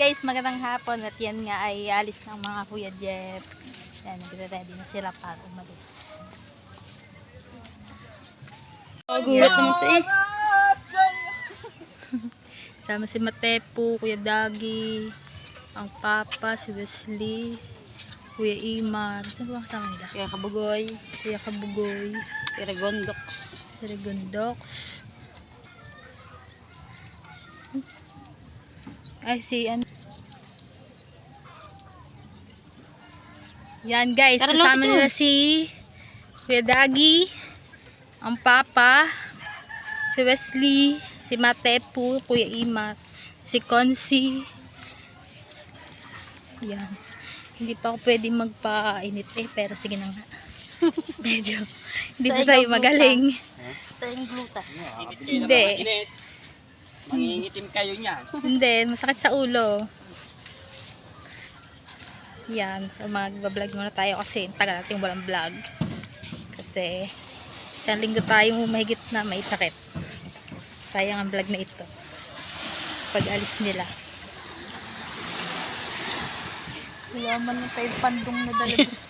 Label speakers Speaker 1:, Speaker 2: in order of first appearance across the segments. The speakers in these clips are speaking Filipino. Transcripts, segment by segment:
Speaker 1: guys, magandang hapon at yan nga ay alis ng mga Kuya Jeff. Yan, nagre-ready na sila para umalis. Gulat naman ito eh. Sama si Matepo, Kuya Dagi, ang Papa, si Wesley, Kuya Imar. Saan ba kasama nila?
Speaker 2: Kuya Kabugoy,
Speaker 1: Kuya Kabugoy,
Speaker 2: si Regondox.
Speaker 1: si Regondox. Ay, si ano. Yan guys,
Speaker 2: Tara,
Speaker 1: kasama
Speaker 2: Loki,
Speaker 1: nila si Kuya Dagi, ang Papa, si Wesley, si Matepo, Kuya Imar, si Consi. Yan. Hindi pa ako pwede magpa-init pero sige na nga. Medyo, hindi pa tayo magaling.
Speaker 2: Tayong gluta.
Speaker 1: Hindi.
Speaker 3: Mangingitim kayo niya.
Speaker 1: Hindi, masakit sa ulo. Yan, so mag-vlog muna tayo kasi tagal natin walang vlog. Kasi isang linggo tayong mahigit na may sakit. Sayang ang vlog na ito. Pag alis nila. Wala man na tayo pandong na dalawa.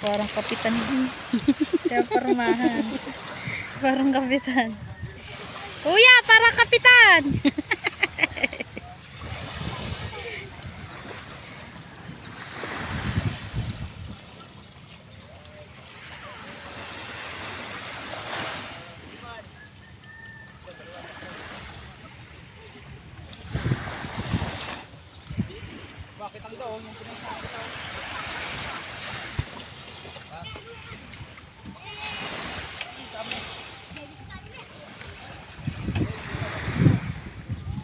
Speaker 1: Parang kapitan din. Kaya parmahan. Parang kapitan. Kuya, parang kapitan!
Speaker 3: Bakit ang doon yung pinagsasabi ko?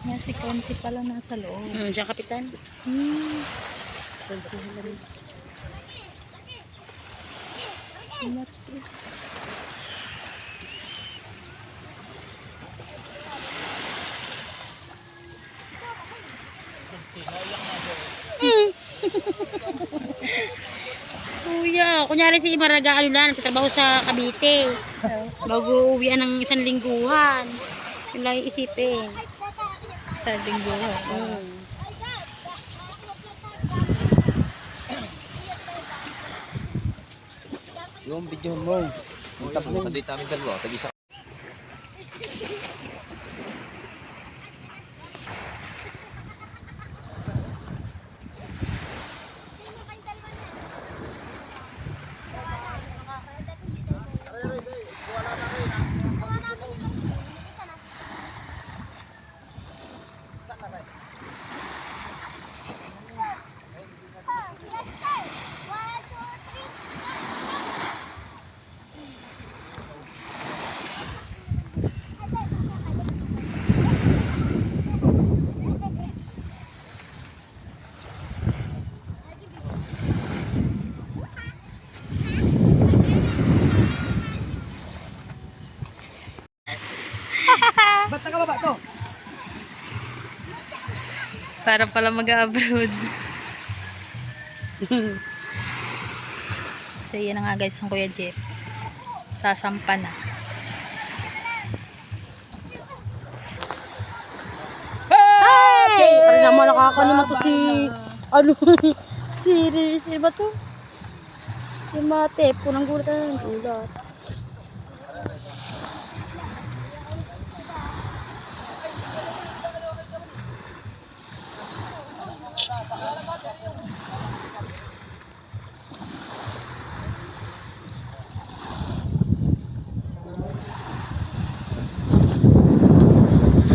Speaker 1: Yan si Consi pala nasa loob.
Speaker 2: Diyan kapitan.
Speaker 1: Consi sila rin. Si Mati.
Speaker 2: Kuya, kunyari si Imar nag-ano lang, nagtatrabaho sa Cavite. Bago uwian ng isang lingguhan. Yung lang iisipin.
Speaker 1: Sa linggo.
Speaker 3: Yung video mo. Yung tapos sa date namin dalawa. Tag-isa. Ba't nakababa to?
Speaker 1: Para pala mag-abroad. So yan na nga guys ang Kuya Jeff. Sasampa na.
Speaker 2: Hey! Ano naman nakakalimuto si... Ano? Si ba to? Si Mate. Punang gulat na ng gulat.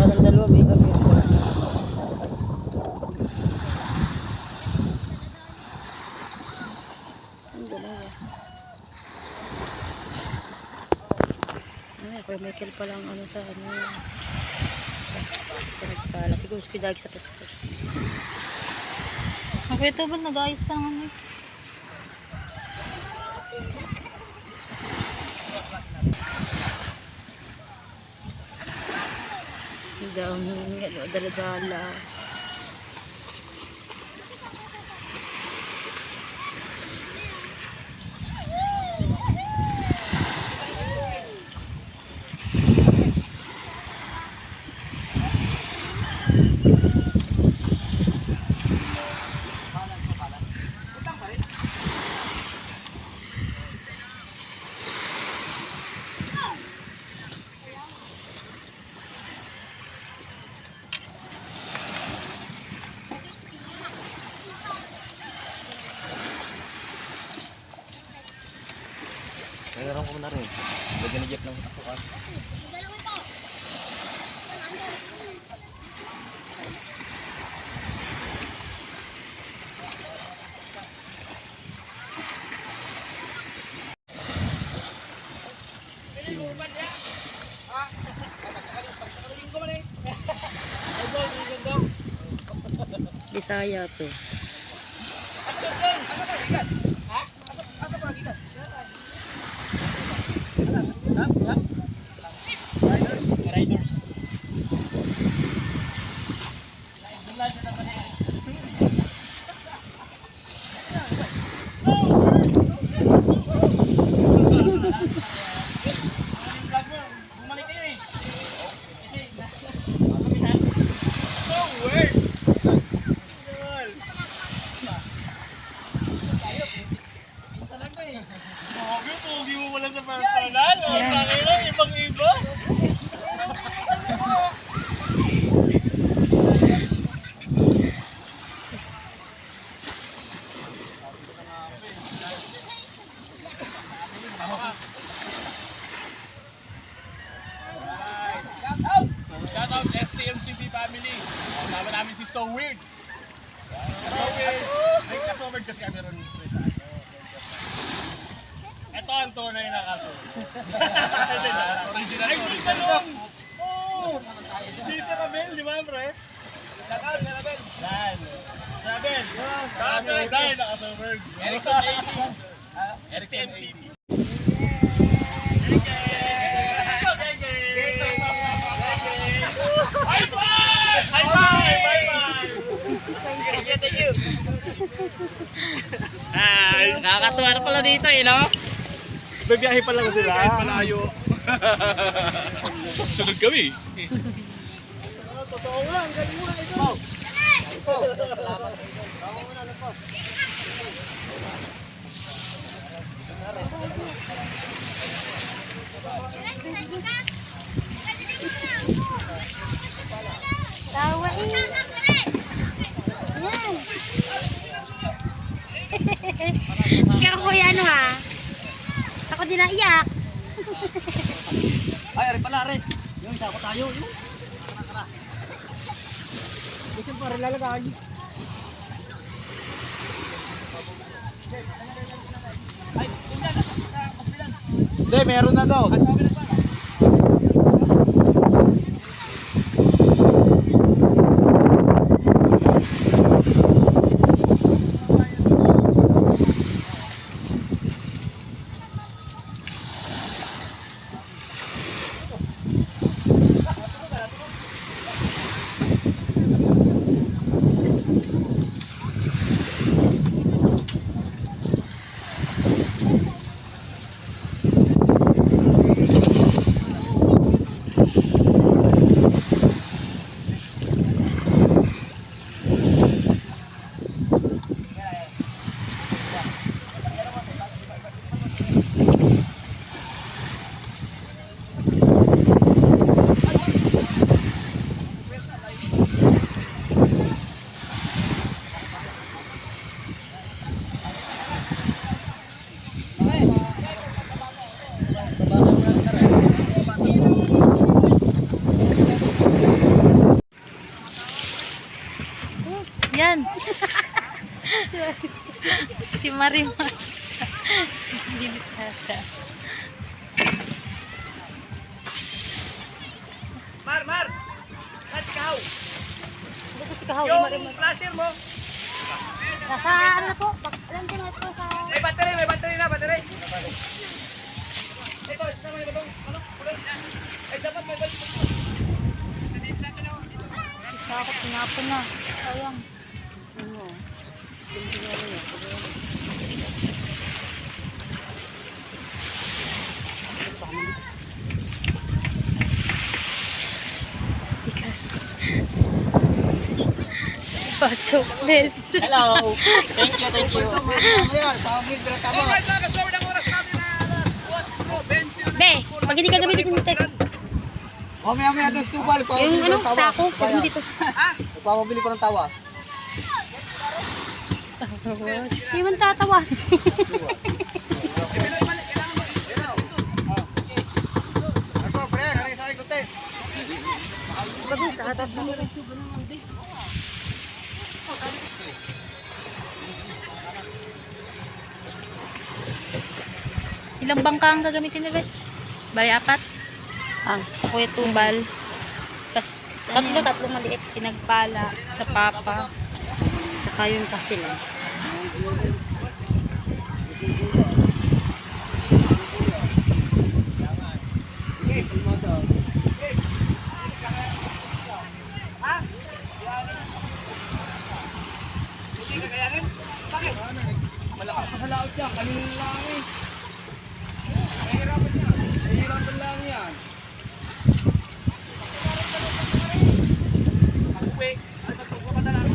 Speaker 2: Parang dalawa may kami. Ang dalawa. Ay, Kuya Michael pa lang ano sa ano. Pinagpala. Siguro spidagi sa test.
Speaker 1: Ang Kuya Tubal nag-ayos pa naman eh.
Speaker 2: Ang dami. Ano, dala-dala.
Speaker 3: Nagkaroon ko na rin. Lagyan ni Jeff ng takuan.
Speaker 2: Bisaya to.
Speaker 4: Pogi mo wala sa personal. Ibang-iba. Shout out STMCB family. Kasama namin si So Weird. So Weird. May ka-so-weird kasi kami ron sa ano. Ito ang tunay na kaso. Original. Ay, di ka nun! Oo! Di si Rabel, di ba, pre? Shout out, Rabel. Yan. Rabel. Shout out, Rabel. Naka-so-weird. Erickson AD. High five! High five! High five! Thank you.
Speaker 5: Nakakatuwa na pala dito eh, no?
Speaker 4: Nagbiyahe pa lang sila. Kahit malayo. Sunod kami. Totoo lang, galing mo na ito.
Speaker 2: Tawa eh. Yan. Ikaw kuya ano ha? Ako din naiyak.
Speaker 3: Ay, ari pala, ari. Yung isa ko tayo.
Speaker 4: Gusto pa rin lalagay. Hindi, meron na daw.
Speaker 1: Si Marimar. Delikada.
Speaker 5: Mar! Let's go!
Speaker 2: Ito kasi kahaw.
Speaker 5: Yung flasher mo!
Speaker 2: Nasa ano na po? Alam ko na ito sa...
Speaker 5: May battery na, battery! Ito, isasama yung batong, ano? Kulay. Ay, dapat may balik.
Speaker 2: Sakot, tinapon na. Sayang. Ano?
Speaker 1: Pasok, Bes.
Speaker 5: Hello! Thank you!
Speaker 4: Alright, nakasawa ng oras natin na alas 4:20.
Speaker 2: Be, pag hindi ka gamitin yung tek.
Speaker 3: Mamaya doon sa tubal.
Speaker 2: Yung ano, sako, pag hindi to.
Speaker 3: Pamabili ko ng tawas.
Speaker 2: Hindi man tatawas.
Speaker 3: Ako, pre, hari sa ikot eh.
Speaker 2: Bago, sa atat na nila.
Speaker 1: Ilang bangka ang gagamitin ni Bes? Bali, 4. Kuya tumbal. Tapos, tatlo maliit. Pinagpala sa papa.
Speaker 2: Saka yung pastil.
Speaker 3: Malaot yan, kanina lang eh. Nahihirapan yan. Nahihirapan lang yan.
Speaker 5: Uwi. Ay, matulog ka na lang.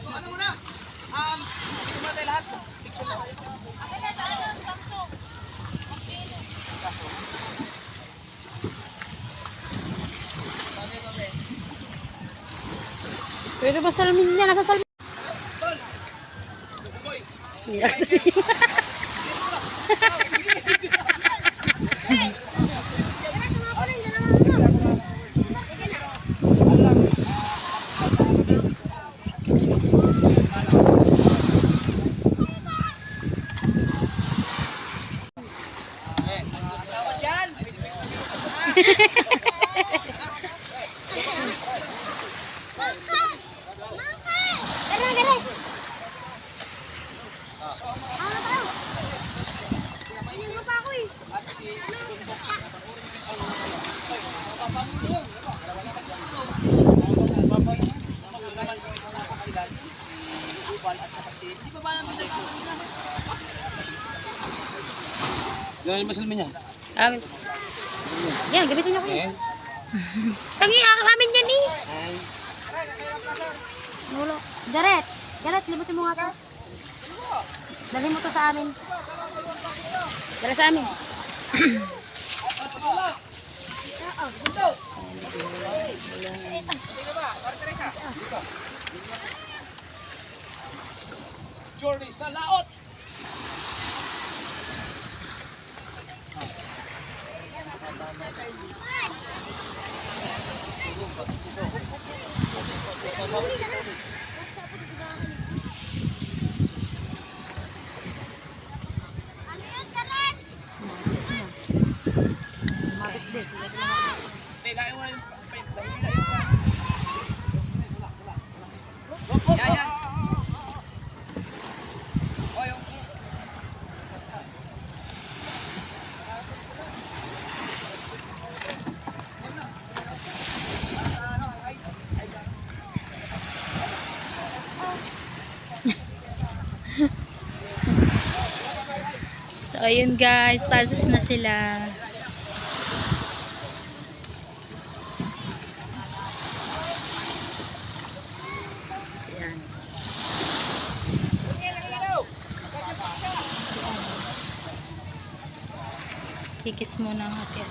Speaker 5: Ano muna? Dito muna tayo lahat. Picture na tayo.
Speaker 2: Pwede ba salamin niya? Nakasalmin. Hindi na kasi.
Speaker 5: Asawa dyan.
Speaker 3: Yan yung masalmin niya.
Speaker 1: Amin.
Speaker 2: Yan, gamitin niyo kayo.
Speaker 3: Eh?
Speaker 2: Tangi, amin yan eh. Nulo. Jaret, limutin mo nga to. Dali mo to sa amin. Dali sa amin.
Speaker 5: Journey sa laot. Ilayin mo na yung ilayin sa. Yan.
Speaker 1: So, ayun guys, passes na sila. Ayan. Kikis muna ang atin.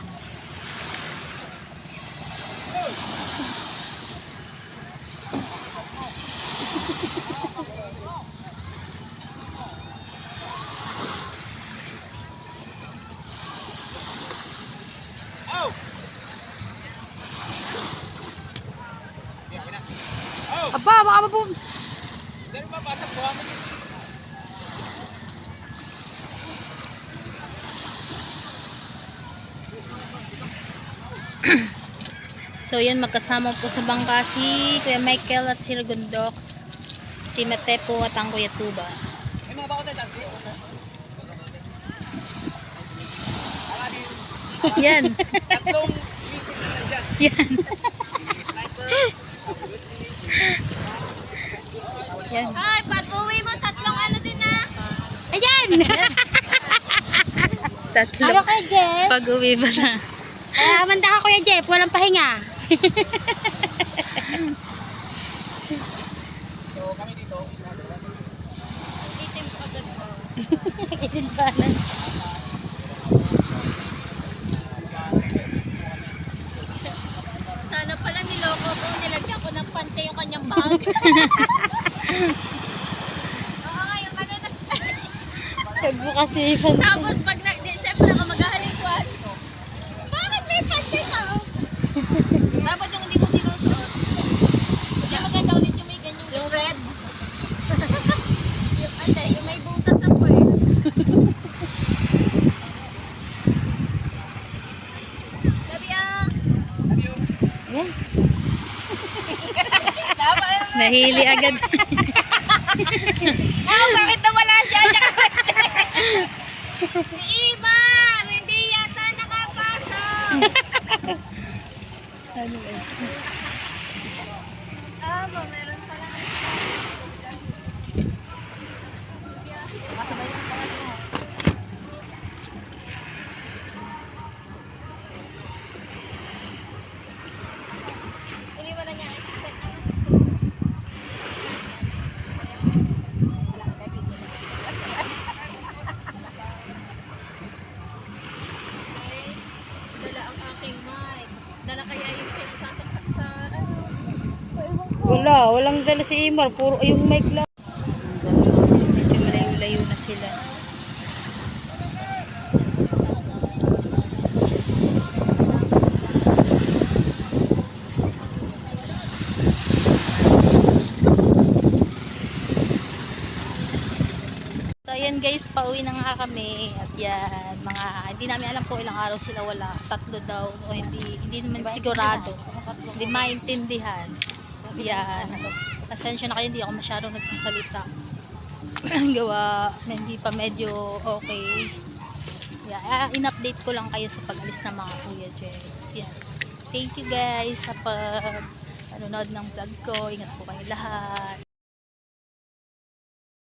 Speaker 2: Aba, baka mabum.
Speaker 5: Ganun ba, pasang buha mo?
Speaker 1: So, yan, magkasama po sa bangka si Kuya Michael at si Ragundox, si Matepo at ang Kuya Tuba.
Speaker 5: May mga bako tayo, taxi.
Speaker 1: Yan.
Speaker 5: Tatlong visit na dyan.
Speaker 1: Yan. Yan.
Speaker 2: Ay, pag-uwi mo, tatlong ano din na. Ayan!
Speaker 1: Tatlo.
Speaker 2: Ano kay Jeff?
Speaker 1: Pag-uwi ba na?
Speaker 2: Manda ka Kuya Jeff, walang pahinga.
Speaker 5: So kami dito.
Speaker 2: Itim agad ko. Itim pa na. Sana pala niloko ko, nilagyan ko ng pante yung kanyang bag. Oo nga, yung ano na. Kasi tapos pag siyempre ako maghahalingkuhan. Bakit may pante ka? Dapat yung hindi ko sinusuot. Kaya maganda ulit yung may ganyan. Yung red? Yung ate, yung may butas ako eh. Sabi
Speaker 1: Nahili agad.
Speaker 2: bakit nawala siya? Si Ivan! Hindi yata nakapasok! Meron pala. Iniwan na niya. Dala ang aking mic. Dala kaya yung sasaksak sa ano.
Speaker 1: Walang dala si Imar. Puro yung mic lang. Medyo malayo-layo na sila. So, ayan guys, pauwi na nga kami. At yan, hindi namin alam kung ilang araw sila wala. 3 daw. O hindi naman sigurado. Hindi maintindihan. Yan. Pasensya na kayo, hindi ako masyadong nagsasalita. Gawa, hindi pa medyo okay. Yeah, in-update ko lang kayo sa pag-alis ng mga Kuya Jeff. Yan. Thank you guys sa panonood ng vlog ko. Ingat po kayo lahat.